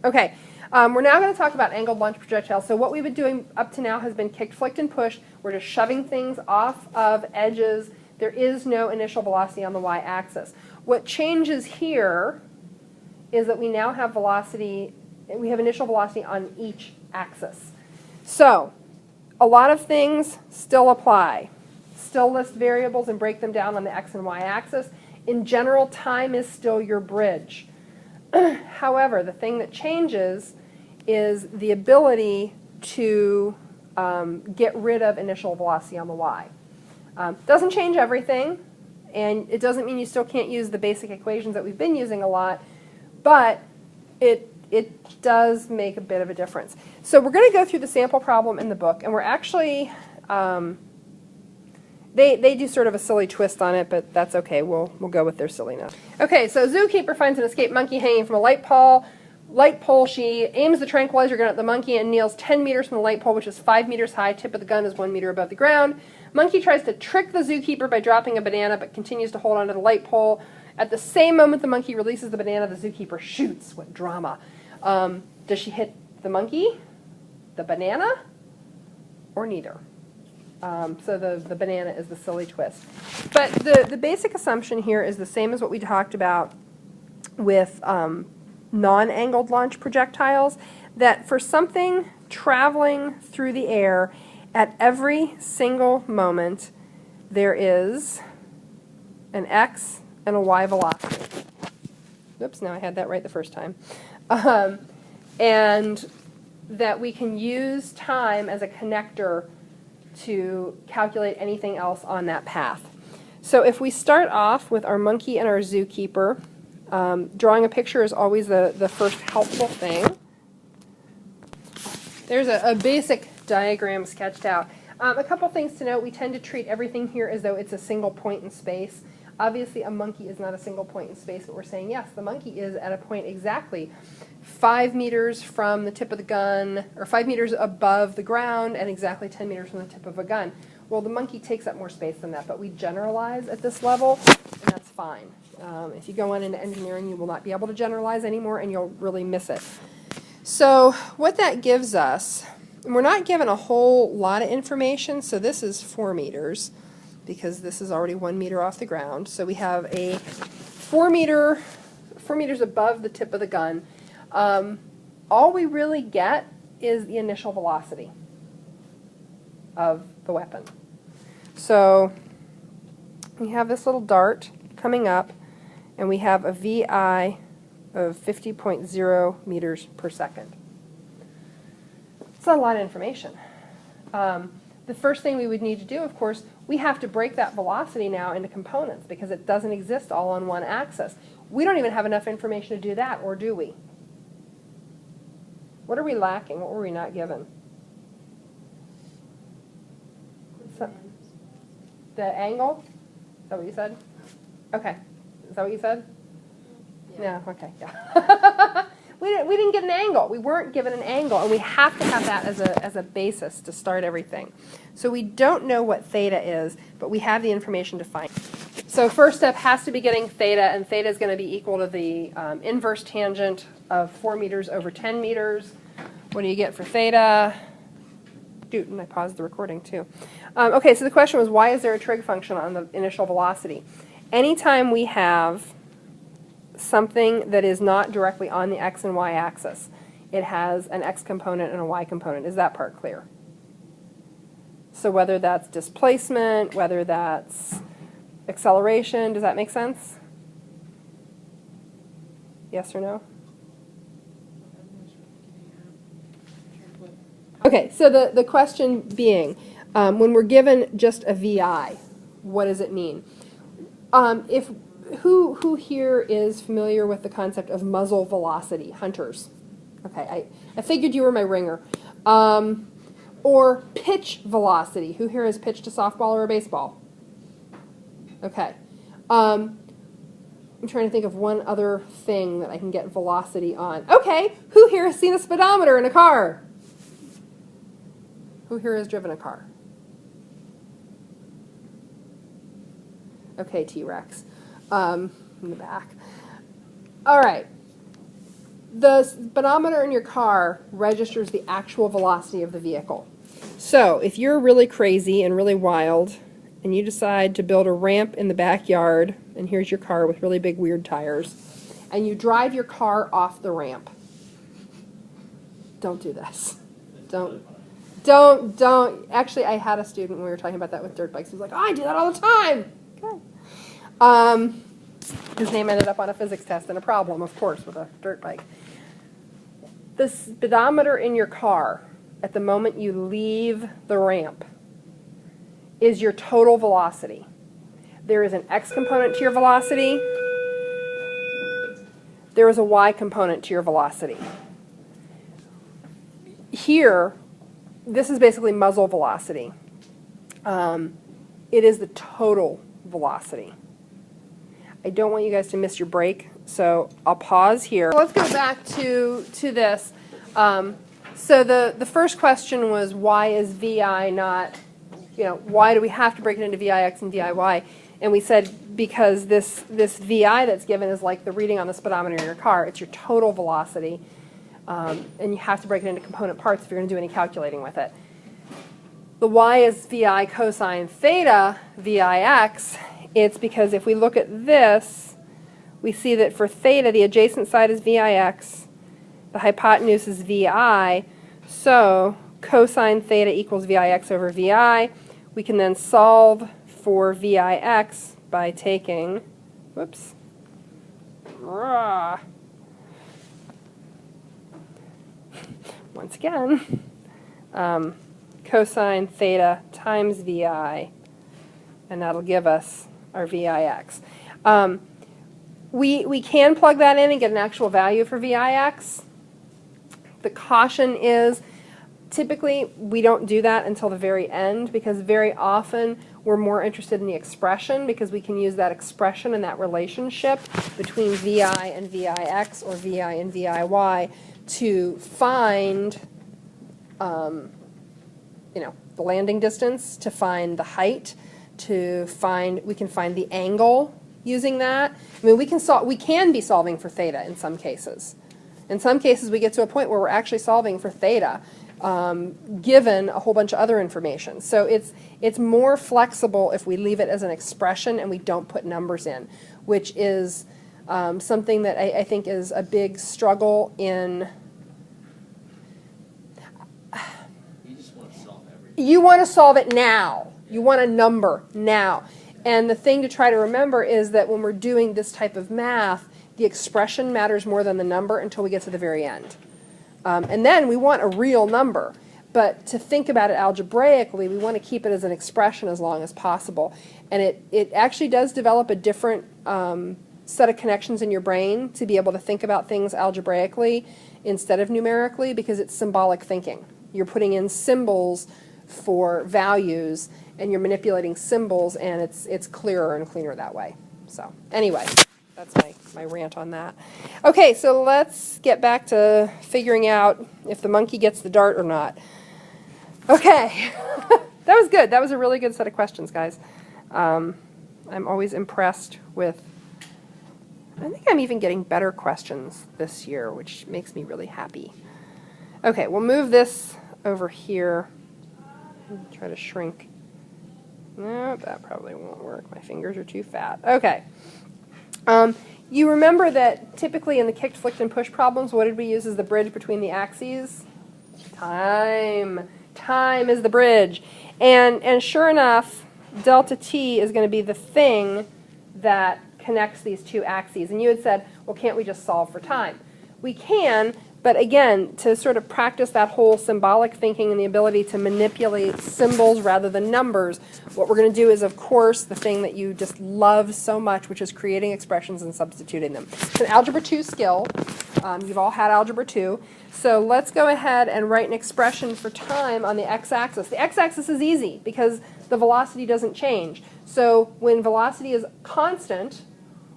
Okay, we're now going to talk about angled launch projectiles. So what we've been doing up to now has been kicked, flicked, and pushed. We're just shoving things off of edges. There is no initial velocity on the y-axis. What changes here is that we now have velocity, we have initial velocity on each axis. So a lot of things still apply. Still list variables and break them down on the x and y axis. In general, time is still your bridge. However, the thing that changes is the ability to get rid of initial velocity on the y. Doesn't change everything, and it doesn't mean you still can't use the basic equations that we've been using a lot, but it does make a bit of a difference. So we're going to go through the sample problem in the book, and we're actually, they do sort of a silly twist on it, but that's okay. We'll go with their silliness. Okay, so zookeeper finds an escaped monkey hanging from a light pole. She aims the tranquilizer gun at the monkey and kneels 10 meters from the light pole, which is 5 meters high. Tip of the gun is 1 meter above the ground. Monkey tries to trick the zookeeper by dropping a banana, but continues to hold onto the light pole. At the same moment the monkey releases the banana, the zookeeper shoots. What drama. Does she hit the monkey, the banana, or neither? So the banana is the silly twist. But the basic assumption here is the same as what we talked about with non-angled launch projectiles, that for something traveling through the air at every single moment, there is an x and a y velocity. Oops, now I had that right the first time. And that we can use time as a connector to calculate anything else on that path. So if we start off with our monkey and our zookeeper, drawing a picture is always the first helpful thing. There's a basic diagram sketched out. A couple things to note. We tend to treat everything here as though it's a single point in space. Obviously, a monkey is not a single point in space, but we're saying, yes, the monkey is at a point exactly 5 meters from the tip of the gun, or 5 meters above the ground, and exactly 10 meters from the tip of a gun. Well, the monkey takes up more space than that, but we generalize at this level, and that's fine. If you go on into engineering, you will not be able to generalize anymore, and you'll really miss it. So what that gives us, and we're not given a whole lot of information, so this is 4 meters, because this is already 1 meter off the ground. So we have a 4 meters above the tip of the gun. All we really get is the initial velocity of the weapon. So we have this little dart coming up, and we have a VI of 50.0 meters per second. It's not a lot of information. The first thing we would need to do, of course, we have to break that velocity now into components because it doesn't exist all on one axis. We don't even have enough information to do that, or do we? What are we lacking? What were we not given? The angle? Is that what you said? Okay. Is that what you said? Yeah. No? Okay, yeah. We didn't get an angle. We weren't given an angle, and we have to have that as a basis to start everything. So we don't know what theta is, but we have the information to find. So first step has to be getting theta, and theta is going to be equal to the inverse tangent of 4 meters over 10 meters. What do you get for theta? Dude, and I paused the recording too. Okay, so the question was, why is there a trig function on the initial velocity? Anytime we have something that is not directly on the x and y axis, it has an x component and a y component. Is that part clear? So whether that's displacement, whether that's acceleration, does that make sense? Yes or no? Okay, so the question being, when we're given just a VI, what does it mean? Who here is familiar with the concept of muzzle velocity? Hunters. Okay, I figured you were my ringer. Or pitch velocity. Who here has pitched a softball or a baseball? Okay. I'm trying to think of one other thing that I can get velocity on. Okay, who here has seen a speedometer in a car? Who here has driven a car? Okay, T-Rex. In the back. All right. The speedometer in your car registers the actual velocity of the vehicle. So if you're really crazy and really wild and you decide to build a ramp in the backyard, and here's your car with really big weird tires, and you drive your car off the ramp, don't do this. Don't. Actually, I had a student when we were talking about that with dirt bikes. He was like, oh, I do that all the time. Okay. His name ended up on a physics test and a problem, of course, with a dirt bike. The speedometer in your car at the moment you leave the ramp is your total velocity. There is an x component to your velocity. There is a y component to your velocity. Here, this is basically muzzle velocity. It is the total velocity. I don't want you guys to miss your break, so I'll pause here. Let's go back to this. So the first question was, why is VI not, why do we have to break it into VIX and VIY? And we said because this VI that's given is like the reading on the speedometer in your car. It's your total velocity, and you have to break it into component parts if you're going to do any calculating with it. The Y is VI cosine theta VIX. It's because if we look at this, we see that for theta, the adjacent side is VIX, the hypotenuse is VI, so cosine theta equals VIX over VI. We can then solve for VIX by taking, whoops, once again, cosine theta times VI, and that'll give us our VIX. We can plug that in and get an actual value for VIX. The caution is typically we don't do that until the very end, because very often we're more interested in the expression, because we can use that expression and that relationship between VI and VIX or VI and VIY to find the landing distance, to find the height, we can find the angle using that. I mean, we can be solving for theta in some cases. In some cases, we get to a point where we're actually solving for theta, given a whole bunch of other information. So it's more flexible if we leave it as an expression and we don't put numbers in, which is something that I think is a big struggle in. You just want to solve everything. You want to solve it now. You want a number now. And the thing to try to remember is that when we're doing this type of math, the expression matters more than the number until we get to the very end. And then we want a real number. But to think about it algebraically, we want to keep it as an expression as long as possible. And it actually does develop a different set of connections in your brain to be able to think about things algebraically instead of numerically, because it's symbolic thinking. You're putting in symbols for values, and you're manipulating symbols, and it's clearer and cleaner that way. So anyway, that's my rant on that. Okay, so let's get back to figuring out if the monkey gets the dart or not. Okay, that was good. That was a really good set of questions, guys. I'm always impressed with, I think I'm even getting better questions this year, which makes me really happy. Okay, we'll move this over here. Try to shrink. No, that probably won't work. My fingers are too fat. Okay. You remember that typically in the kicked, flicked, and push problems, what did we use as the bridge between the axes? Time. Time is the bridge. And sure enough, delta t is going to be the thing that connects these two axes. And you had said, well, can't we just solve for time? We can. But again, to sort of practice that whole symbolic thinking and the ability to manipulate symbols rather than numbers, what we're going to do is, of course, the thing that you just love so much, which is creating expressions and substituting them. It's an Algebra 2 skill. You've all had Algebra 2. So let's go ahead and write an expression for time on the x-axis. The x-axis is easy because the velocity doesn't change. So when velocity is constant,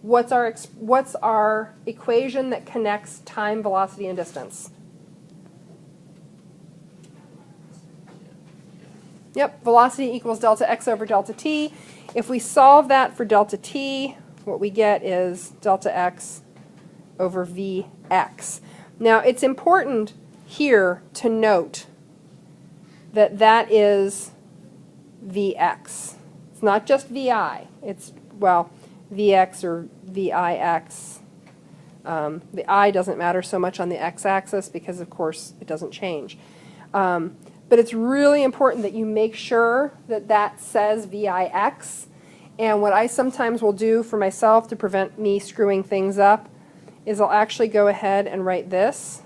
what's our equation that connects time, velocity, and distance? Yep, velocity equals delta x over delta t. If we solve that for delta t, what we get is delta x over vx. Now it's important here to note that that is Vx. It's not just Vi. It's, well, Vx or Vix. The I doesn't matter so much on the x-axis because, of course, it doesn't change. But it's really important that you make sure that that says Vix. And what I sometimes will do for myself to prevent me screwing things up is I'll actually go ahead and write this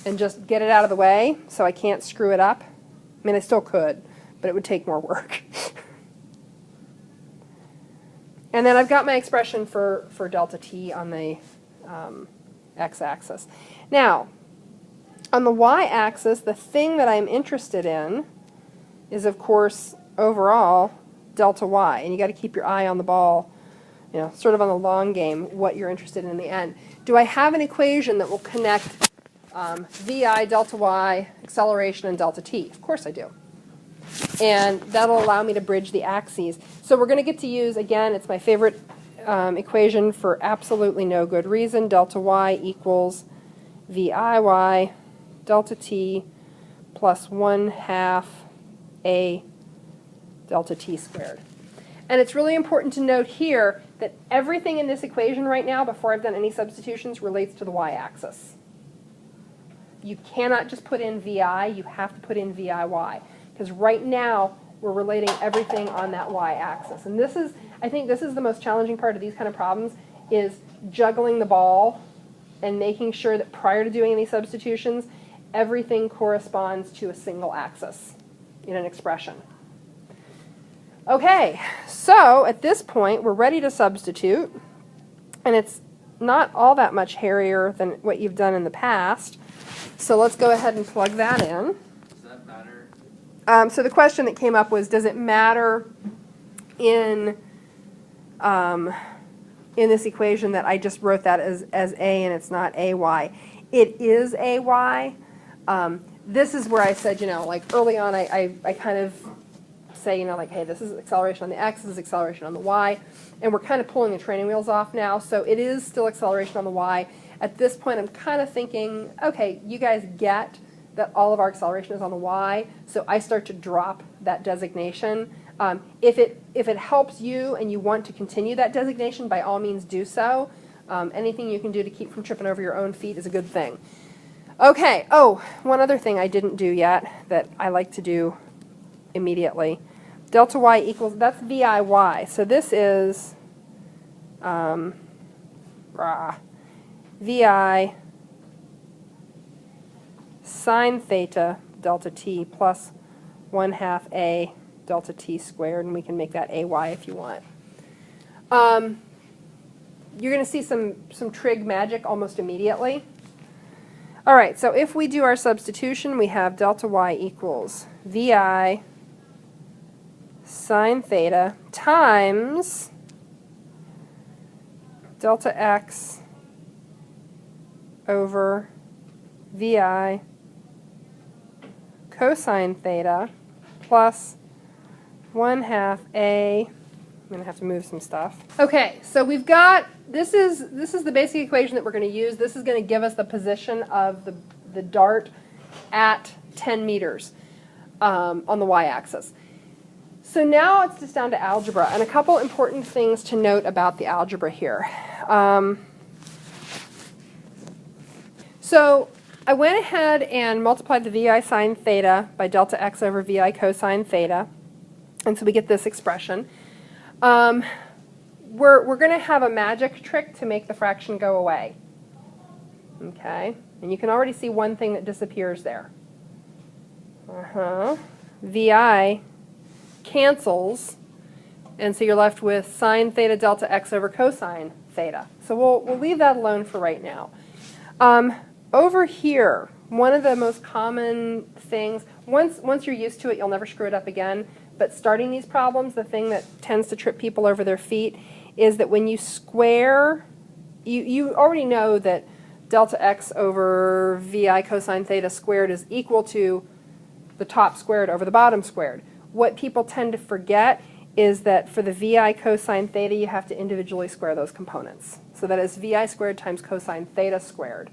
and just get it out of the way so I can't screw it up. I mean, I still could, but it would take more work. And then I've got my expression for delta t on the x-axis. Now, on the y-axis, the thing that I'm interested in is, of course, overall, delta y. And you got to keep your eye on the ball, you know, sort of on the long game, what you're interested in the end. Do I have an equation that will connect vi, delta y, acceleration, and delta t? Of course I do. And that'll allow me to bridge the axes. So we're going to get to use, again, it's my favorite equation for absolutely no good reason. Delta y equals viy delta t plus 1/2 a delta t squared. And it's really important to note here that everything in this equation right now, before I've done any substitutions, relates to the y-axis. You cannot just put in vi, you have to put in viy. Because right now, we're relating everything on that y-axis. And this is, I think this is the most challenging part of these kind of problems, is juggling the ball and making sure that prior to doing any substitutions, everything corresponds to a single axis in an expression. Okay, so at this point, we're ready to substitute. And it's not all that much hairier than what you've done in the past. So let's go ahead and plug that in. Does that matter? So the question that came up was, does it matter in this equation that I just wrote that as a and it's not ay? It is ay. This is where I said, you know, like early on I kind of say, you know, like, hey, this is acceleration on the x, this is acceleration on the y, and we're kind of pulling the training wheels off now, so it is still acceleration on the y. At this point, I'm kind of thinking, okay, you guys get that all of our acceleration is on the y, so I start to drop that designation. If it helps you and you want to continue that designation, by all means do so. Anything you can do to keep from tripping over your own feet is a good thing. Okay, oh, one other thing I didn't do yet that I like to do immediately. Delta y equals, that's viy, so this is vi sine theta delta t plus 1/2 a delta t squared, and we can make that ay if you want. You're going to see some trig magic almost immediately. All right, so if we do our substitution, we have delta y equals vi sine theta times delta x over vi cosine theta plus 1/2 a. I'm going to have to move some stuff. Okay, so we've got, this is the basic equation that we're going to use. This is going to give us the position of the dart at 10 meters on the y-axis. So now it's just down to algebra, and a couple important things to note about the algebra here. So I went ahead and multiplied the vi sine theta by delta x over vi cosine theta, and so we get this expression. We're going to have a magic trick to make the fraction go away. Okay, and you can already see one thing that disappears there. Vi cancels, and so you're left with sine theta delta x over cosine theta. So we'll leave that alone for right now. Over here, one of the most common things, once you're used to it, you'll never screw it up again, but starting these problems, the thing that tends to trip people over their feet is that when you square, you already know that delta x over vi cosine theta squared is equal to the top squared over the bottom squared. What people tend to forget is that for the VI cosine theta, you have to individually square those components. So that is VI squared times cosine theta squared.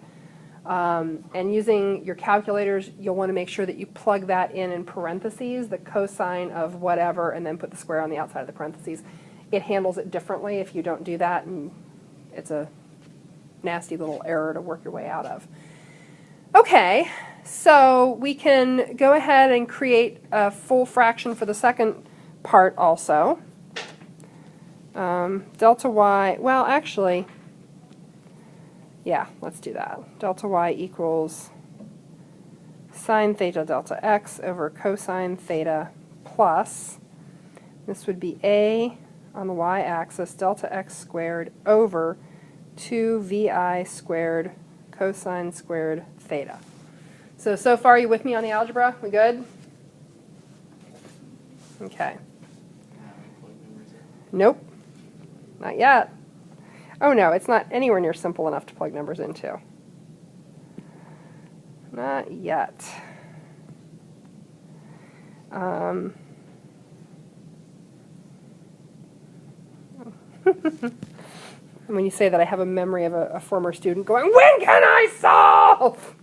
And using your calculators, you'll want to make sure that you plug that in parentheses, the cosine of whatever, and then put the square on the outside of the parentheses. It handles it differently if you don't do that, and it's a nasty little error to work your way out of. Okay, so we can go ahead and create a full fraction for the second part also. Delta y, well actually, yeah, let's do that. Delta y equals sine theta delta x over cosine theta plus, this would be a on the y-axis, delta x squared over 2vi squared cosine squared theta. So far you with me on the algebra? We good? Okay. Nope. Not yet. Oh no, it's not anywhere near simple enough to plug numbers into. Not yet. When you say that, I have a memory of a former student going, "When can I solve?"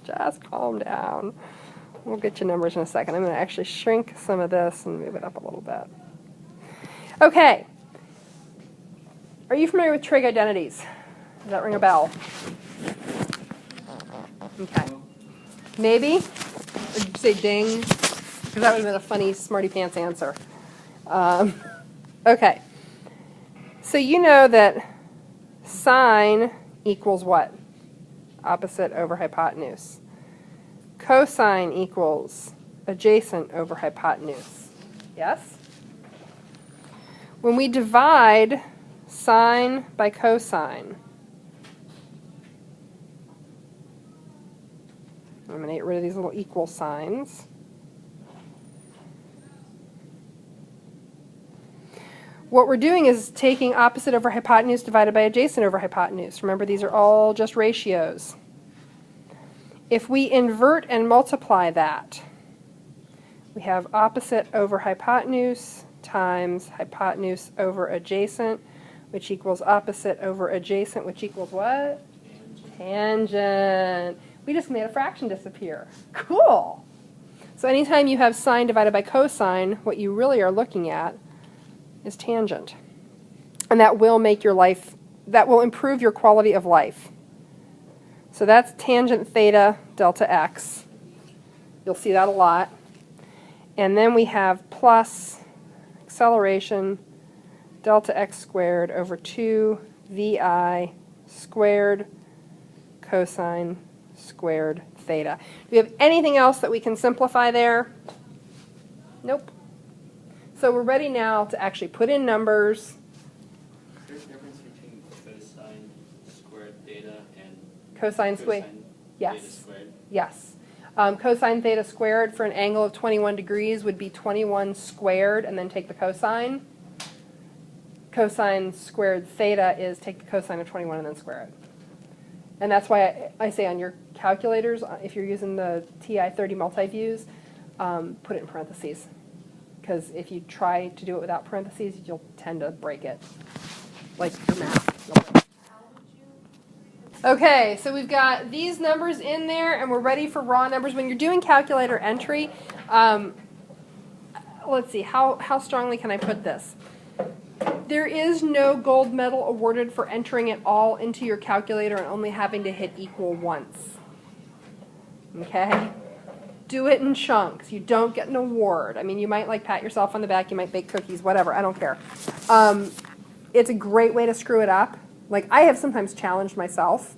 Just calm down. We'll get your numbers in a second. I'm going to actually shrink some of this and move it up a little bit. Okay. Are you familiar with trig identities? Does that ring a bell? Okay. Maybe? Or did you say ding? Because that would have been a funny smarty pants answer. Okay. So you know that sine equals what? Opposite over hypotenuse. Cosine equals adjacent over hypotenuse. Yes? When we divide sine by cosine, I'm going to get rid of these little equal signs. What we're doing is taking opposite over hypotenuse divided by adjacent over hypotenuse. Remember, these are all just ratios. If we invert and multiply that, we have opposite over hypotenuse times hypotenuse over adjacent, which equals opposite over adjacent, which equals what? Tangent. We just made a fraction disappear. Cool. So anytime you have sine divided by cosine, what you really are looking at is tangent. And that will make your life, that will improve your quality of life. So that's tangent theta delta x. You'll see that a lot. And then we have plus acceleration delta x squared over 2 vi squared cosine squared theta. Do we have anything else that we can simplify there? Nope. So we're ready now to actually put in numbers. There's a difference between cosine squared theta and Cosine squared. Yes. Theta squared. Yes. Cosine theta squared for an angle of 21 degrees would be 21 squared and then take the cosine. Cosine squared theta is take the cosine of 21 and then square it. And that's why I say on your calculators, if you're using the TI-30 multi-views, put it in parentheses. Because if you try to do it without parentheses, you'll tend to break it. Like your math. Okay, so we've got these numbers in there, and we're ready for raw numbers. When you're doing calculator entry, let's see, how strongly can I put this? There is no gold medal awarded for entering it all into your calculator and only having to hit equal once. Okay? Do it in chunks. You don't get an award. I mean, you might like pat yourself on the back, you might bake cookies, whatever, I don't care. It's a great way to screw it up. Like, I have sometimes challenged myself,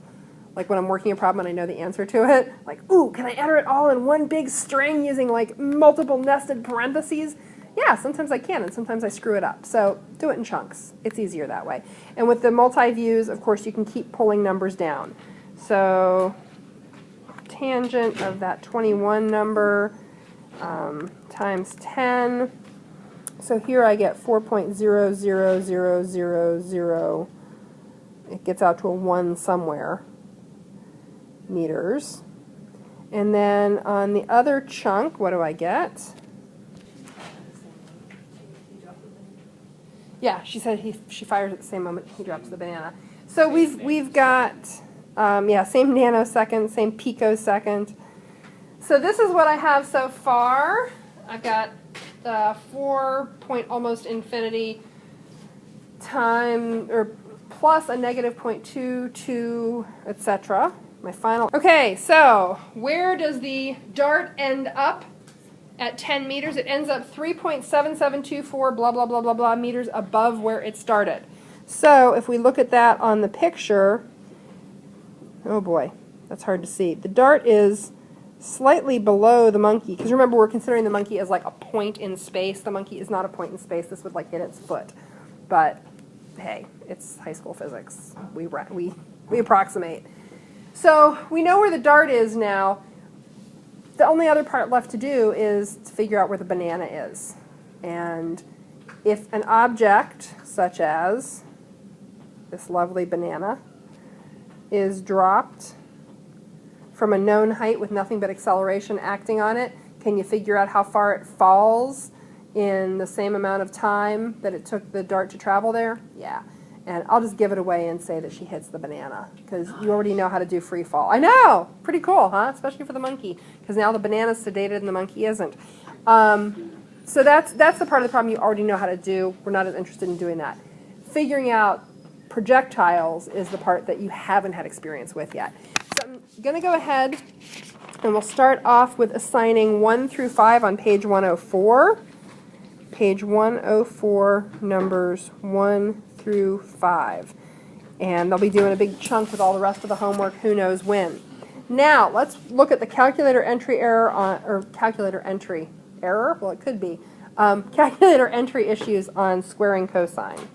like when I'm working a problem and I know the answer to it, like, ooh, can I enter it all in one big string using like multiple nested parentheses? Yeah, sometimes I can, and sometimes I screw it up. So do it in chunks. It's easier that way. And with the multi-views, of course, you can keep pulling numbers down. So tangent of that 21 number times 10. So here I get 4.00000. It gets out to a 1 somewhere, meters. And then on the other chunk, what do I get? Yeah, she said she fires at the same moment he drops the banana. So we've got, yeah, same nanosecond, same picosecond. So this is what I have so far. I've got 4 point almost infinity time, or plus a negative 0.22, etc. My final. Okay, so where does the dart end up at 10 meters? It ends up 3.7724 blah, blah, blah, blah, blah meters above where it started. So if we look at that on the picture, oh boy, that's hard to see. The dart is slightly below the monkey, because remember we're considering the monkey as like a point in space. The monkey is not a point in space. This would like hit its foot. But hey, it's high school physics. We approximate. So we know where the dart is now. The only other part left to do is to figure out where the banana is. And if an object, such as this lovely banana, is dropped from a known height with nothing but acceleration acting on it, can you figure out how far it falls in the same amount of time that it took the dart to travel there? Yeah. And I'll just give it away and say that she hits the banana, because you already know how to do free fall. I know! Pretty cool, huh? Especially for the monkey, because now the banana's sedated and the monkey isn't. So that's the part of the problem you already know how to do. We're not as interested in doing that. Figuring out projectiles is the part that you haven't had experience with yet. So I'm going to go ahead and we'll start off with assigning 1 through 5 on page 104. Page 104, numbers 1 through 5. And they'll be doing a big chunk with all the rest of the homework, who knows when. Now, let's look at the calculator entry error on, or calculator entry error? Well, it could be. Calculator entry issues on squaring cosine.